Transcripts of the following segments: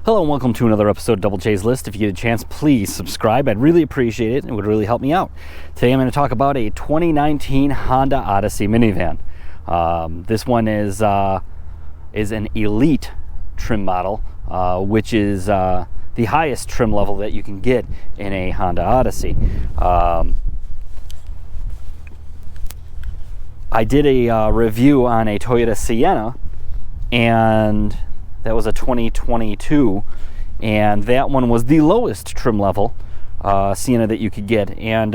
Hello and welcome to another episode of Double J's List. If you get a chance, please subscribe. I'd really appreciate it. It would really help me out. Today I'm going to talk about a 2019 Honda Odyssey minivan. This one is an Elite trim model, which is the highest trim level that you can get in a Honda Odyssey. I did a review on a Toyota Sienna, and that was a 2022, and that one was the lowest trim level Sienna that you could get. And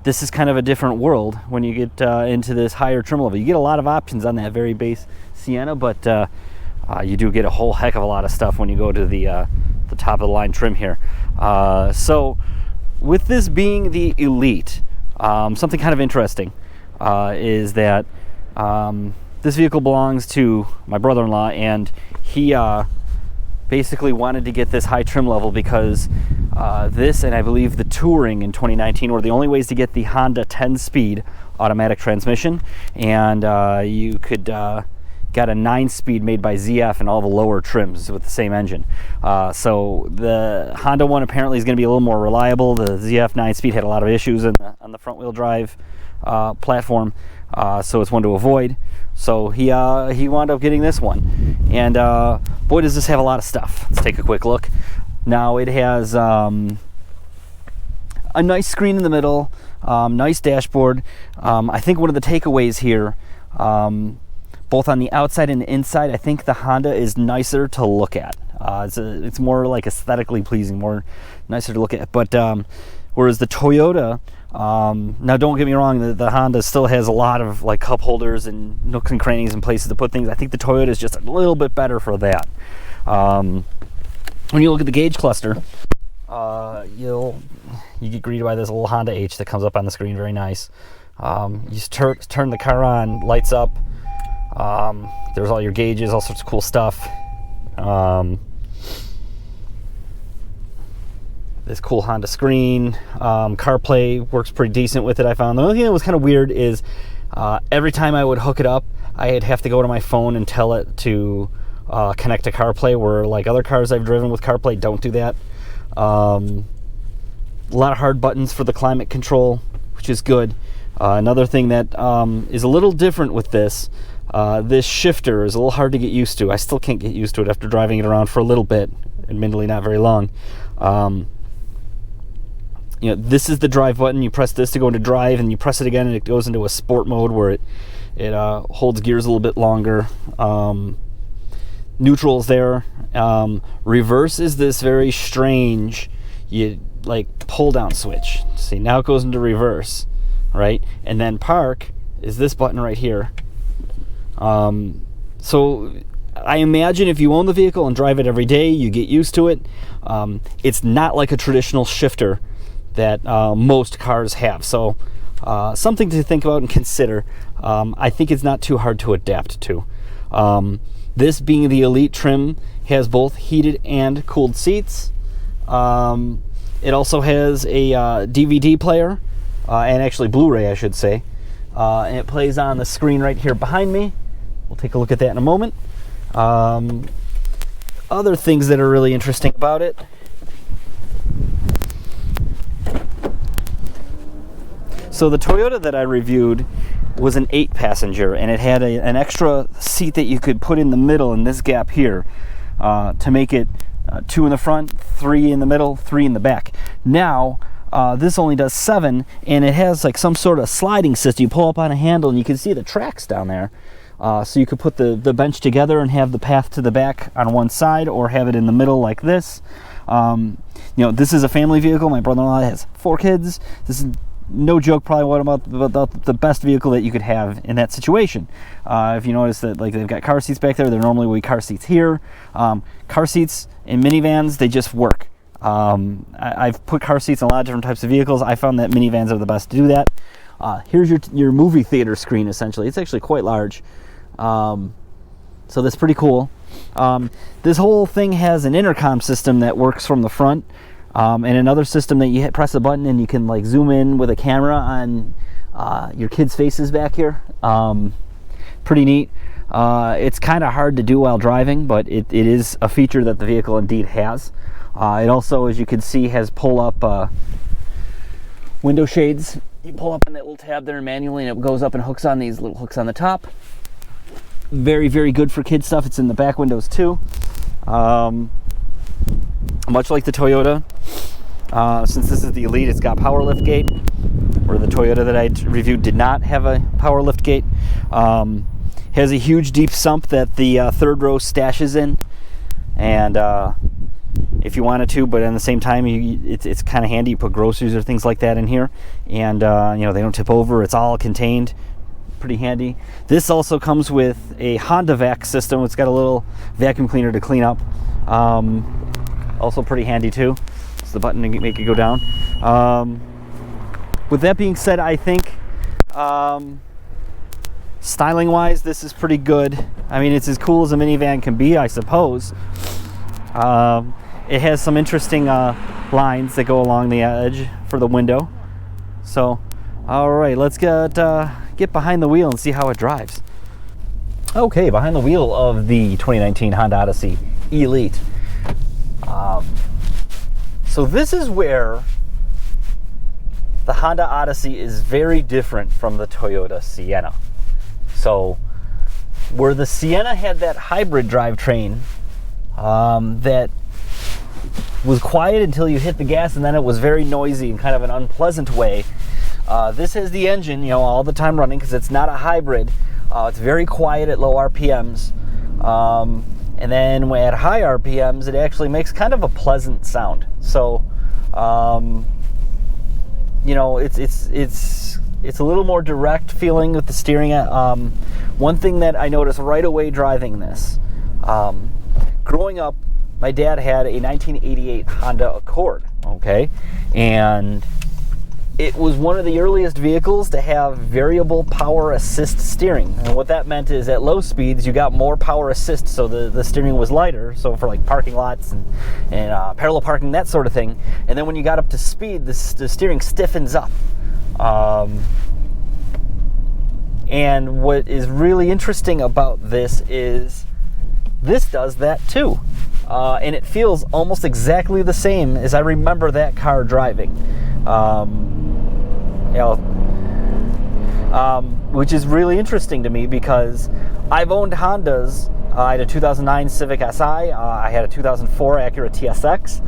this is kind of a different world when you get into this higher trim level. You get a lot of options on that very base Sienna, but you do get a whole heck of a lot of stuff when you go to the top of the line trim here. So with this being the Elite, something kind of interesting is that this vehicle belongs to my brother-in-law, and he basically wanted to get this high trim level because this, and I believe the Touring in 2019, were the only ways to get the Honda 10-speed automatic transmission, and you could got a 9-speed made by ZF and all the lower trims with the same engine. So the Honda one apparently is going to be a little more reliable. The ZF 9-speed had a lot of issues on the front-wheel drive platform, so it's one to avoid. So he wound up getting this one, and boy, does this have a lot of stuff. Let's take a quick look. Now it has a nice screen in the middle, nice dashboard. I think one of the takeaways here, both on the outside and the inside, I think the Honda is nicer to look at. It's more like aesthetically pleasing, more nicer to look at. But whereas the Toyota, now don't get me wrong, the Honda still has a lot of like cup holders and nooks and crannies and places to put things. I think the Toyota is just a little bit better for that. When you look at the gauge cluster, you get greeted by this little Honda H that comes up on the screen. Very nice. You just turn the car on, lights up. There's all your gauges, all sorts of cool stuff. This cool Honda screen. Carplay works pretty decent with it, I found. The only thing that was kind of weird is every time I would hook it up, I'd have to go to my phone and tell it to connect to Carplay, where like other cars I've driven with Carplay don't do that. A lot of hard buttons for the climate control, which is good. Another thing that is a little different with this shifter is a little hard to get used to. I still can't get used to it after driving it around for a little bit, admittedly not very long. This is the drive button. You press this to go into drive, and you press it again and it goes into a sport mode where it holds gears a little bit longer. Neutral's there. Reverse is this very strange, pull down switch. See, now it goes into reverse, right? And then park is this button right here. So I imagine if you own the vehicle and drive it every day, you get used to it. It's not like a traditional shifter that most cars have. So something to think about and consider. I think it's not too hard to adapt to. This being the Elite trim has both heated and cooled seats. It also has a DVD player, and actually Blu-ray, I should say. And it plays on the screen right here behind me. We'll take a look at that in a moment. Other things that are really interesting about it. So the Toyota that I reviewed was an 8-passenger, and it had an extra seat that you could put in the middle in this gap here to make it 2 in the front, 3 in the middle, 3 in the back. Now, this only does 7, and it has like some sort of sliding system. You pull up on a handle, and you can see the tracks down there. So you could put the bench together and have the path to the back on one side, or have it in the middle like this. This is a family vehicle. My brother-in-law has 4 kids. This is no joke, probably one about the best vehicle that you could have in that situation. If you notice that like they've got car seats back there, there normally will be car seats here. Car seats in minivans, they just work. I've put car seats in a lot of different types of vehicles. I found that minivans are the best to do that. Here's your movie theater screen, essentially. It's actually quite large. So that's pretty cool. This whole thing has an intercom system that works from the front, and another system that you press a button and you can like zoom in with a camera on your kids' faces back here. Pretty neat. It's kind of hard to do while driving, but it is a feature that the vehicle indeed has. It also, as you can see, has pull-up window shades. You pull up on that little tab there manually, and it goes up and hooks on these little hooks on the top. Very, very good for kid stuff. It's in the back windows too. Much like the Toyota, since this is the Elite, it's got power liftgate, where the Toyota that I reviewed did not have a power liftgate. Has a huge deep sump that the third row stashes in, and if you wanted to, but at the same time, it's kind of handy. You put groceries or things like that in here, and they don't tip over. It's all contained. Pretty handy. This also comes with a Honda vac system. It's got a little vacuum cleaner to clean up. Also pretty handy too. It's the button to make it go down. With that being said, I think styling wise, this is pretty good. I mean, it's as cool as a minivan can be, I suppose. It has some interesting lines that go along the edge for the window. So, all right, let's get behind the wheel and see how it drives. Okay, behind the wheel of the 2019 Honda Odyssey Elite. So this is where the Honda Odyssey is very different from the Toyota Sienna. So where the Sienna had that hybrid drivetrain that was quiet until you hit the gas, and then it was very noisy in kind of an unpleasant way. This has the engine, all the time running because it's not a hybrid. It's very quiet at low RPMs. And then at high RPMs, it actually makes kind of a pleasant sound. So, it's a little more direct feeling with the steering. One thing that I noticed right away driving this, growing up, my dad had a 1988 Honda Accord, okay? And it was one of the earliest vehicles to have variable power assist steering. And what that meant is at low speeds, you got more power assist, so the steering was lighter. So for like parking lots and parallel parking, that sort of thing. And then when you got up to speed, the steering stiffens up. And what is really interesting about this is this does that too. And it feels almost exactly the same as I remember that car driving. Which is really interesting to me because I've owned Hondas. I had a 2009 Civic Si. I had a 2004 Acura TSX.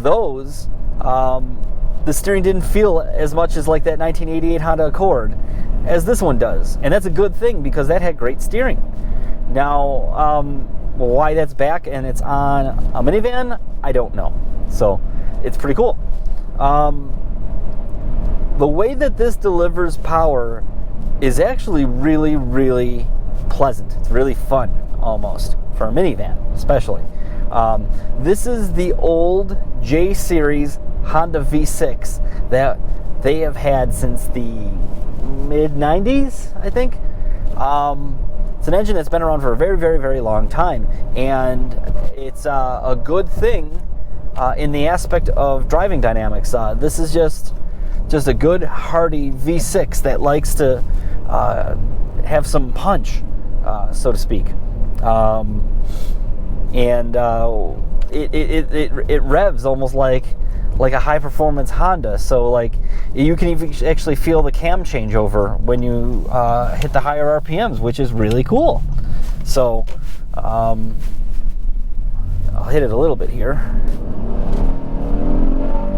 Those, the steering didn't feel as much as like that 1988 Honda Accord as this one does. And that's a good thing because that had great steering. Now, why that's back and it's on a minivan, I don't know. So it's pretty cool. The way that this delivers power is actually really, really pleasant. It's really fun, almost, for a minivan, especially. This is the old J-Series Honda V6 that they have had since the mid-90s, I think. It's an engine that's been around for a very, very, very long time, and it's a good thing in the aspect of driving dynamics. This is just a good, hearty V6 that likes to have some punch, so to speak. It revs almost like a high-performance Honda. So like you can even actually feel the cam changeover when you hit the higher RPMs, which is really cool. So I'll hit it a little bit here.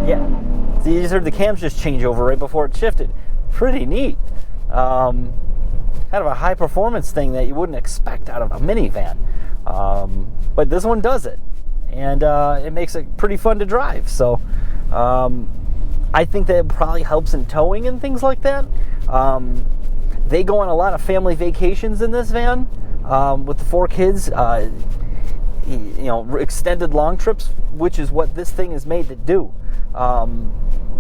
Yeah. So you just heard the cams just change over right before it shifted. Pretty neat. Kind of a high performance thing that you wouldn't expect out of a minivan. But this one does it. And it makes it pretty fun to drive. So I think that it probably helps in towing and things like that. They go on a lot of family vacations in this van with the 4 kids. Extended long trips, which is what this thing is made to do.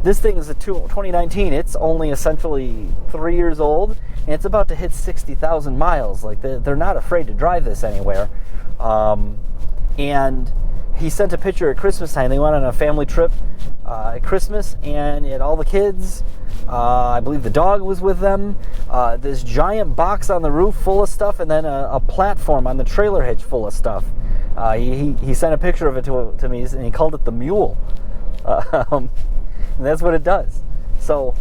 This thing is a 2019. It's only essentially 3 years old, and it's about to hit 60,000 miles. Like they're not afraid to drive this anywhere. And he sent a picture at Christmas time. They went on a family trip at Christmas, and he had all the kids I believe the dog was with them. This giant box on the roof full of stuff, and then a platform on the trailer hitch full of stuff. He sent a picture of it to me, and he called it the mule. And that's what it does. So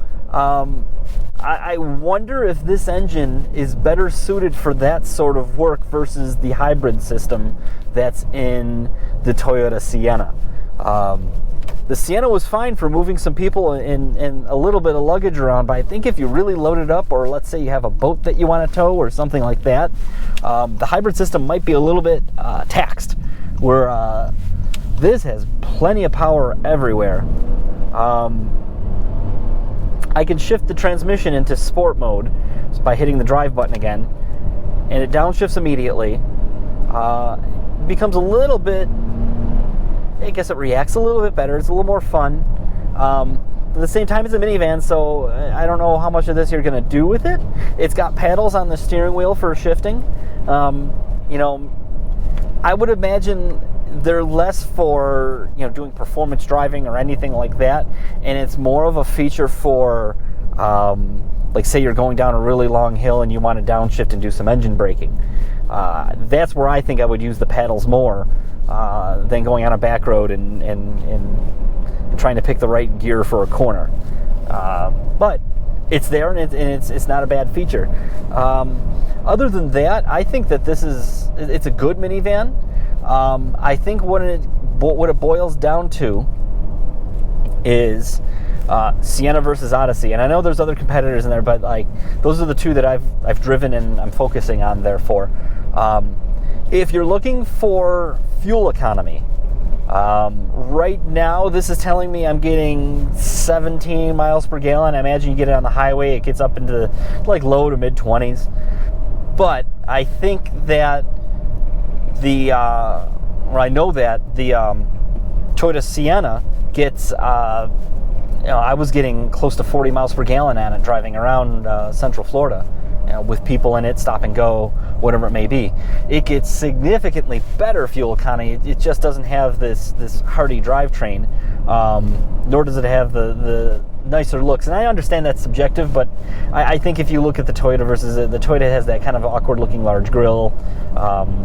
I wonder if this engine is better suited for that sort of work versus the hybrid system that's in the Toyota Sienna. The Sienna was fine for moving some people and a little bit of luggage around, but I think if you really load it up, or let's say you have a boat that you want to tow or something like that, the hybrid system might be a little bit taxed, where this has plenty of power everywhere. I can shift the transmission into sport mode by hitting the drive button again, and it downshifts immediately. It becomes a little bit, I guess it reacts a little bit better. It's a little more fun. At the same time, it's a minivan, so I don't know how much of this you're going to do with it. It's got paddles on the steering wheel for shifting. I would imagine they're less for doing performance driving or anything like that, and it's more of a feature for like say you're going down a really long hill and you want to downshift and do some engine braking. That's where I think I would use the paddles more than going on a back road and trying to pick the right gear for a corner. But it's there, and it's not a bad feature. Other than that, I think that it's a good minivan. I think what it boils down to is Sienna versus Odyssey, and I know there's other competitors in there, but like those are the two that I've driven and I'm focusing on. Therefore, if you're looking for fuel economy, right now this is telling me I'm getting 17 miles per gallon. I imagine you get it on the highway, it gets up into like low to mid 20s. But I think that I know that the Toyota Sienna gets, I was getting close to 40 miles per gallon on it driving around Central Florida, with people in it, stop and go, whatever it may be. It gets significantly better fuel economy. It just doesn't have this hardy drivetrain, nor does it have the nicer looks. And I understand that's subjective, but I think if you look at the Toyota versus the Toyota has that kind of awkward looking large grille.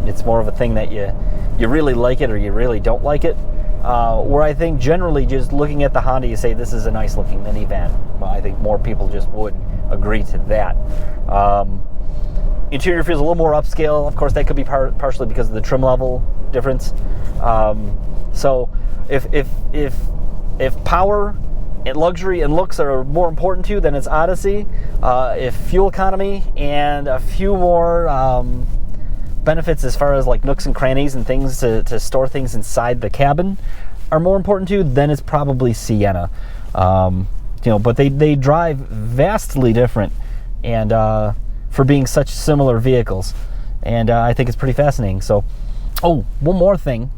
It's more of a thing that you really like it or you really don't like it. Where I think generally just looking at the Honda, you say this is a nice looking minivan. Well, I think more people just would agree to that. Interior feels a little more upscale. Of course, that could be partially because of the trim level difference. So if power and luxury and looks are more important to you, then it's Odyssey. If fuel economy and a few more benefits as far as like nooks and crannies and things to store things inside the cabin are more important to you, then it's probably Sienna. But they drive vastly different, and for being such similar vehicles, and I think it's pretty fascinating. So, one more thing.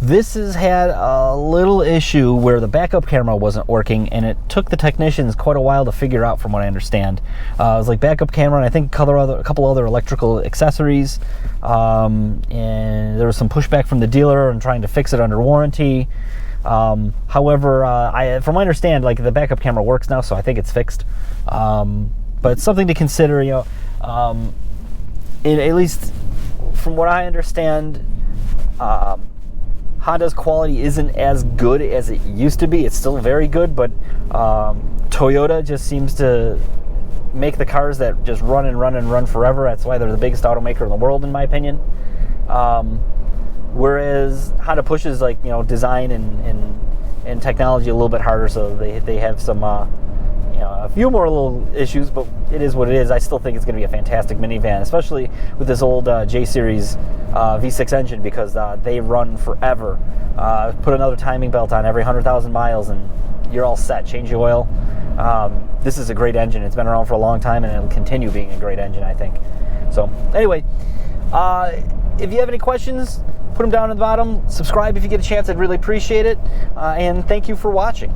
This has had a little issue where the backup camera wasn't working, and it took the technicians quite a while to figure out, from what I understand. It was like backup camera and I think a couple other electrical accessories, and there was some pushback from the dealer and trying to fix it under warranty. However, from what I understand, like the backup camera works now, so I think it's fixed. But it's something to consider, at least from what I understand, Honda's quality isn't as good as it used to be. It's still very good, but Toyota just seems to make the cars that just run and run and run forever. That's why they're the biggest automaker in the world, in my opinion. Whereas Honda pushes design and technology a little bit harder, so they have some a few more little issues, but it is what it is. I still think it's going to be a fantastic minivan, especially with this old J-Series V6 engine, because they run forever. Put another timing belt on every 100,000 miles and you're all set. Change the oil. This is a great engine. It's been around for a long time, and it'll continue being a great engine, I think. So anyway, if you have any questions, put them down at the bottom. Subscribe if you get a chance. I'd really appreciate it. And thank you for watching.